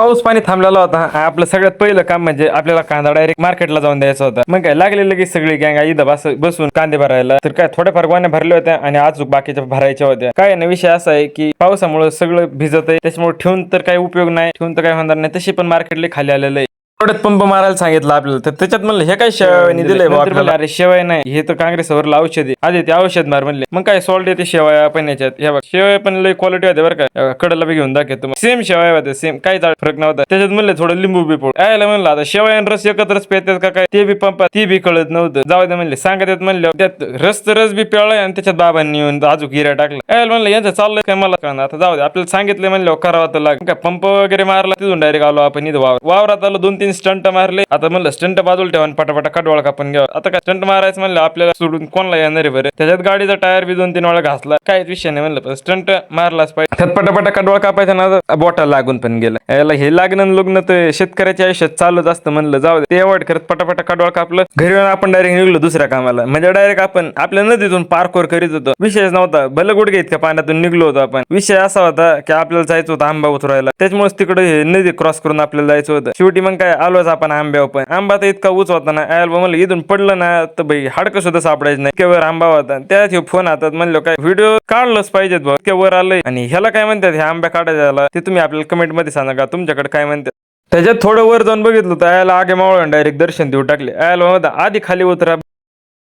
पाऊस पाणी थांबलेला होता. आपलं सगळ्यात पहिलं काम म्हणजे आपल्याला कांदा डायरेक्ट मार्केटला जाऊन द्यायचा होता. मग काय लागले लगेच सगळी गँग इथं बसून कांदे भरायला. तर काय थोड्याफार गोण्या भरल्या होत्या आणि अजून बाकीच्या भरायच्या होत्या. काय ना विषय असा आहे की पावसामुळे सगळं भिजत आहे, त्याच्यामुळे ठेवून तर काही उपयोग नाही, ठेवून तर काही होणार नाही. तशी पण मार्केटला खाली आलेलं आहे. थोड्यात पंप मारायला सांगितलं आपल्याला, तर त्याच्यात म्हणलं हे काय शेवयाने दिलंय बा आपल्याला. अरे शेवया नाही, हे तर काँग्रेसवर औषध आहे. आधी ते औषध मार म्हणले. मग काय सॉल्ट येते शेवया पण याच्यात. हे बघ शेवया पण लय क्वालिटी होते बरं का. कडला बी घेऊन दाखवतो. सेम शेवया होते, सेम काही फरक नव्हता. त्याच्यात म्हणले थोडं लिंबू बी पोड यायला म्हणलं. आता शेवया आणि रस एकत्रच पेतात का काय ते बी पंपात ते बी कळत नव्हतं. जाऊ दे म्हणले, सांगत येत म्हणले. त्यात रस बी पिळलाय आणि त्याच्यात बाबांनी येऊन अजून गिऱ्या टाकला. यायला म्हणलं यांचं चाललंय काय मला का. आता जाऊ दे, आपल्याला सांगितलं म्हणलं करावं तर लाग. काय पंप वगैरे मारला, तिथून डायरेक्ट आलो आपण इथं वावरात आलो. 2-3 स्टंट मारले. आता म्हणलं स्टंट बाजूला ठेवा, पटापटा कडवाळ कापून घ्यावा. आता काय स्टंट मारायचं म्हणलं आपल्याला सोडून कोणला येणार आहे बरं. त्याच्यात गाडीचा टायर बी 2-3 वेळा घासला. काहीच विषय नाही म्हणलं, पण स्टंट मारलाच पाहिजे. त्यात पटापटा कडवाळ कापायचा ना, बोटा लागून पण गेलं. याला हे लागणं लग्न तर शेतकऱ्याच्या आयुष्यात चालूच असतं. म्हणलं जाऊ दे, ते अवॉइड करत पटापटा कडवाळ कापलं. घरी आपण डायरेक्ट निघलो दुसऱ्या कामाला. म्हणजे डायरेक्ट आपण आपल्या नदीतून पार्कोर करीत होतो. विषयच नव्हता, भलं गुडघे इतक्या पाण्यातून निघलो होतो आपण. विषय असा होता की आपल्याला जायचं होतं आंबा उतरायला. त्याच्यामुळेच तिकडे हे नदी क्रॉस करून आपल्याला जायचं होतं. शेवटी मग काय आलोच आपण आंब्यावर. पण आंबा तर इतका उच होता ना, म्हणलं इथून पडलं ना तर भाई हाडकं सुद्धा सापडायचं नाही. केवळ आंबा होता. त्यात फोन हातात. म्हणलं काय व्हिडिओ काढलंच पाहिजेत भाऊ, वर आलंय. आणि ह्याला काय म्हणतात, हे आंब्या काढायला, ते तुम्ही आपल्याला कमेंट मध्ये सांगा का तुमच्याकडे काय म्हणतात. त्याच्यात थोडं वर जाऊन बघितलं तर यायला आगे मावळून डायरेक्ट दर्शन देऊ टाकले. यायला आधी खाली उतरा,